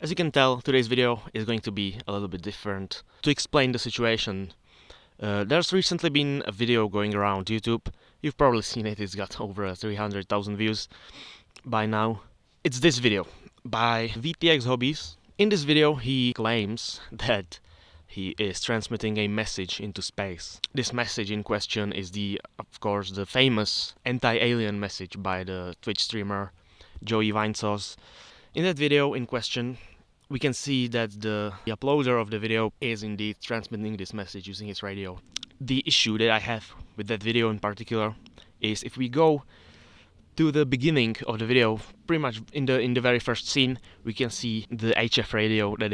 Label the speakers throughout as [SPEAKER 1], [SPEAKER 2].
[SPEAKER 1] As you can tell, today's video is going to be a little bit different. To explain the situation, there's recently been a video going around YouTube. You've probably seen it, it's got over 300,000 views by now. It's this video by VTX Hobbies. In this video, he claims that he is transmitting a message into space. This message in question is of course, the famous anti-alien message by the Twitch streamer Joey Vinesauce. In that video in question, we can see that the uploader of the video is indeed transmitting this message using his radio. The issue that I have with that video in particular is if we go to the beginning of the video, pretty much in the very first scene, we can see the HF radio that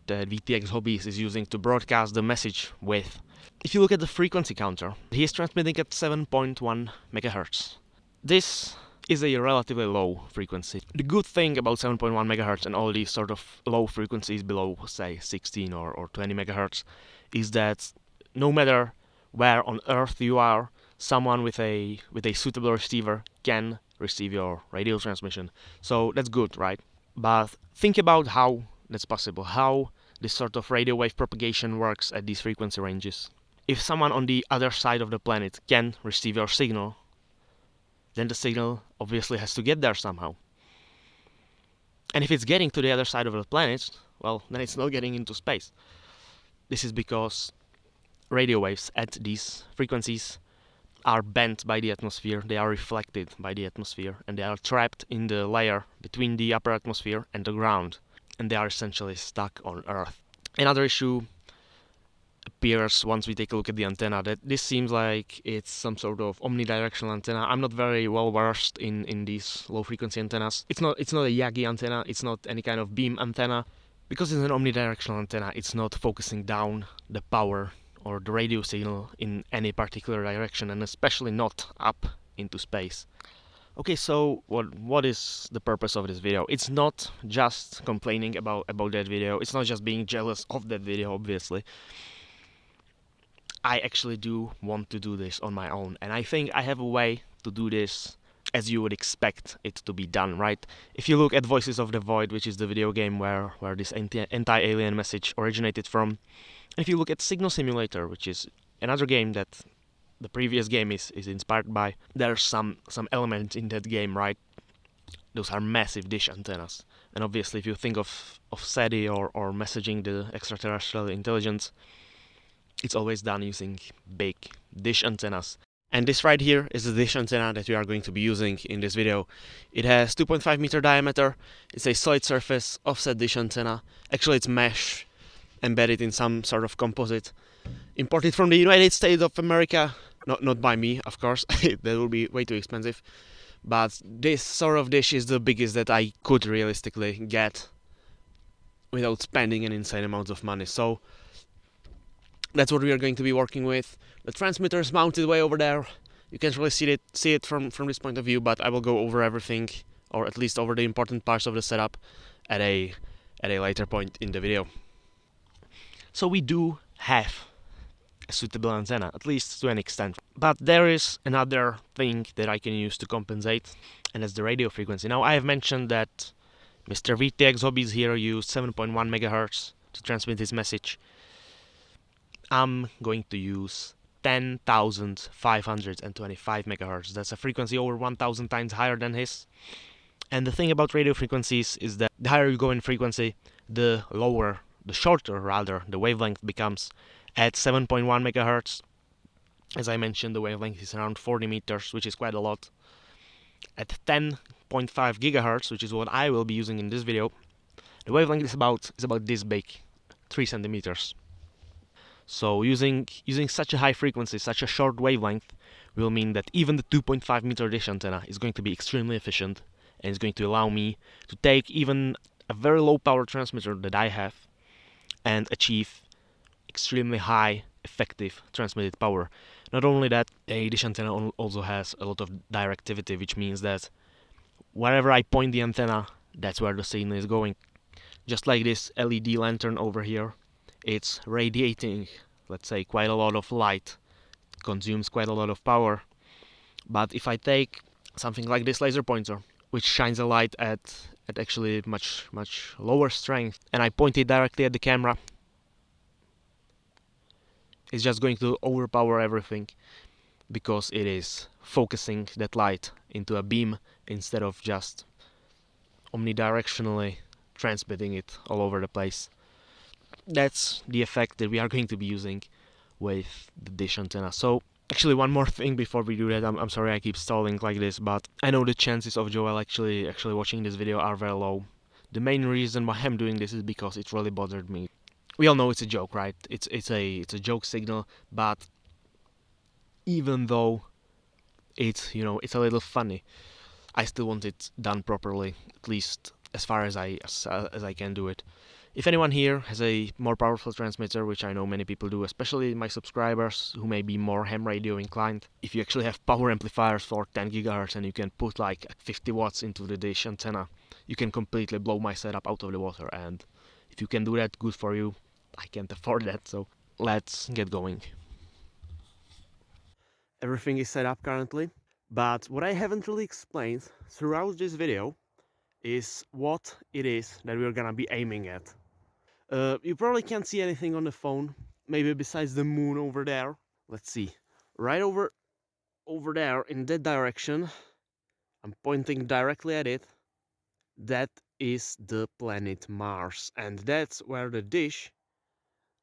[SPEAKER 1] VTX Hobbies is using to broadcast the message with. If you look at the frequency counter, he is transmitting at 7.1 megahertz. This is a relatively low frequency. The good thing about 7.1 megahertz and all these sort of low frequencies below, say, 16 or 20 megahertz, is that no matter where on Earth you are, someone with a suitable receiver can receive your radio transmission. So that's good, right? But think about how that's possible, how this sort of radio wave propagation works at these frequency ranges. If someone on the other side of the planet can receive your signal, then the signal obviously has to get there somehow. And if it's getting to the other side of the planet, well, then it's not getting into space. This is because radio waves at these frequencies are bent by the atmosphere, they are reflected by the atmosphere, and they are trapped in the layer between the upper atmosphere and the ground, and they are essentially stuck on Earth. Another issue appears once we take a look at the antenna, that this seems like it's some sort of omnidirectional antenna. I'm not very well versed in these low frequency antennas. It's not a Yagi antenna, it's not any kind of beam antenna. Because it's an omnidirectional antenna, it's not focusing down the power or the radio signal in any particular direction, and especially not up into space. Okay, so what is the purpose of this video? It's not just complaining about that video, it's not just being jealous of that video, obviously. I actually do want to do this on my own, and I think I have a way to do this as you would expect it to be done, right? If you look at Voices of the Void, which is the video game where this anti-alien message originated from, if you look at Signal Simulator, which is another game that the previous game is inspired by, there's some element in that game, right? Those are massive dish antennas. And obviously if you think of SETI or messaging the extraterrestrial intelligence, it's always done using big dish antennas. And this right here is the dish antenna that we are going to be using in this video. It has 2.5 meter diameter, it's a solid surface offset dish antenna. Actually it's mesh embedded in some sort of composite, imported from the United States of America. Not by me, of course, that will be way too expensive. But this sort of dish is the biggest that I could realistically get without spending an insane amount of money. So that's what we are going to be working with. The transmitter is mounted way over there. You can't really see it from this point of view, but I will go over everything, or at least over the important parts of the setup at a later point in the video. So we do have a suitable antenna, at least to an extent. But there is another thing that I can use to compensate, and that's the radio frequency. Now I have mentioned that Mr. VTX Hobbies here used 7.1 megahertz to transmit his message. I'm going to use 10,525 megahertz. That's a frequency over 1,000 times higher than his. And the thing about radio frequencies is that the higher you go in frequency, the shorter the wavelength becomes. At 7.1 megahertz, as I mentioned, the wavelength is around 40 meters, which is quite a lot. At 10.5 gigahertz, which is what I will be using in this video, the wavelength is about this big, 3 centimeters. So using such a high frequency, such a short wavelength, will mean that even the 2.5 meter dish antenna is going to be extremely efficient, and it's going to allow me to take even a very low power transmitter that I have and achieve extremely high effective transmitted power. Not only that, a dish antenna also has a lot of directivity, which means that wherever I point the antenna, that's where the signal is going. Just like this LED lantern over here, it's radiating, let's say, quite a lot of light, consumes quite a lot of power. But if I take something like this laser pointer, which shines a light at actually much lower strength, and I point it directly at the camera, it's just going to overpower everything because it is focusing that light into a beam instead of just omnidirectionally transmitting it all over the place. That's the effect that we are going to be using with the dish antenna. So actually, one more thing before we do that. I'm sorry I keep stalling like this, but I know the chances of Joel actually watching this video are very low. The main reason why I'm doing this is because it really bothered me. We all know it's a joke, right? It's a joke signal, but even though it's it's a little funny, I still want it done properly, at least as far as I can do it. If anyone here has a more powerful transmitter, which I know many people do, especially my subscribers who may be more ham radio inclined, if you actually have power amplifiers for 10 GHz and you can put like 50 watts into the dish antenna, you can completely blow my setup out of the water. And if you can do that, good for you. I can't afford that, so let's get going. Everything is set up currently, but what I haven't really explained throughout this video is what it is that we're gonna be aiming at. You probably can't see anything on the phone, maybe besides the moon over there. Let's see, right over there in that direction, I'm pointing directly at it. That is the planet Mars, and that's where the dish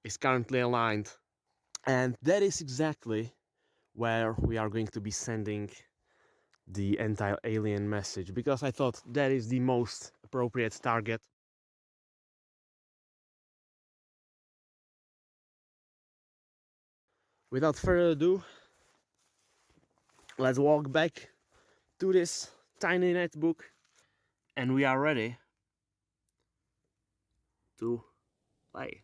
[SPEAKER 1] is currently aligned, and that is exactly where we are going to be sending the anti-alien message, because I thought that is the most appropriate target. Without further ado, let's walk back to this tiny netbook, and we are ready to play.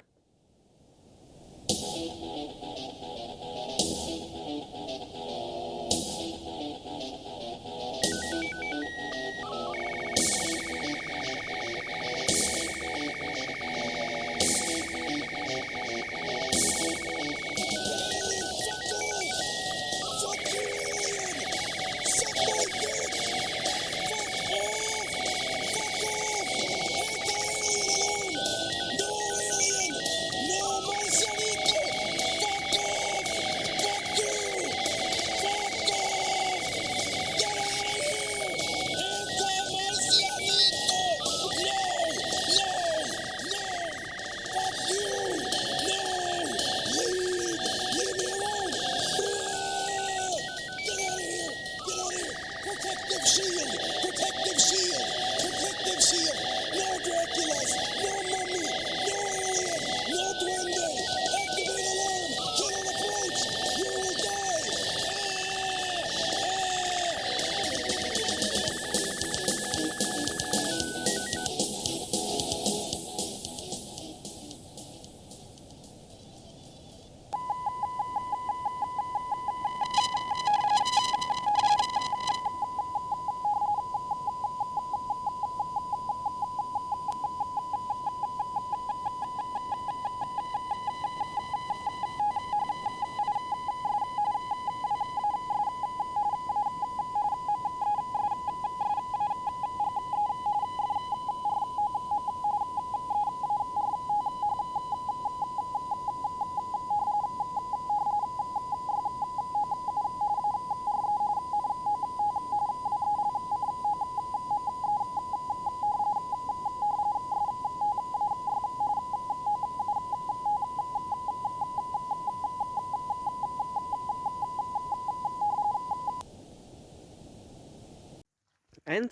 [SPEAKER 1] And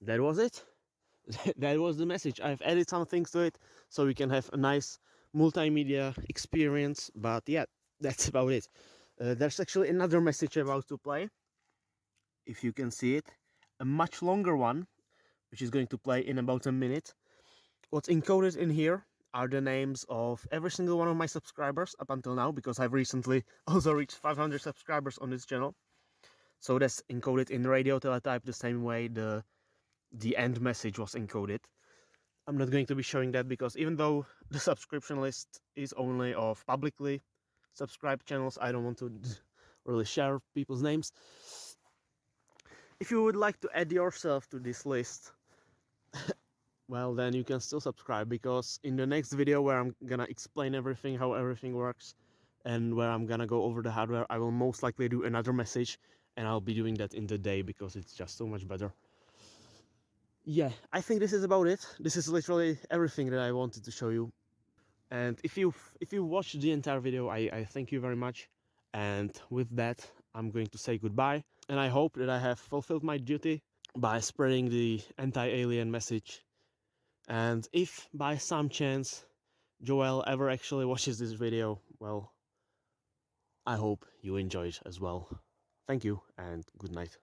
[SPEAKER 1] that was it. That was the message. I've added some things to it so we can have a nice multimedia experience, but yeah, that's about it. There's actually another message about to play, if you can see it, a much longer one, which is going to play in about a minute. What's encoded in here are the names of every single one of my subscribers up until now, because I've recently also reached 500 subscribers on this channel. So that's encoded in radio teletype the same way the end message was encoded. I'm not going to be showing that because even though the subscription list is only of publicly subscribed channels, I don't want to really share people's names. If you would like to add yourself to this list, well, then you can still subscribe, because in the next video where I'm gonna explain everything, how everything works, and where I'm gonna go over the hardware, I will most likely do another message, and I'll be doing that in the day because it's just so much better. Yeah, I think this is about it. This is literally everything that I wanted to show you. And if you watched the entire video, I thank you very much. And with that, I'm going to say goodbye. And I hope that I have fulfilled my duty by spreading the anti-alien message. And if by some chance Joel ever actually watches this video, well, I hope you enjoy it as well. Thank you and good night.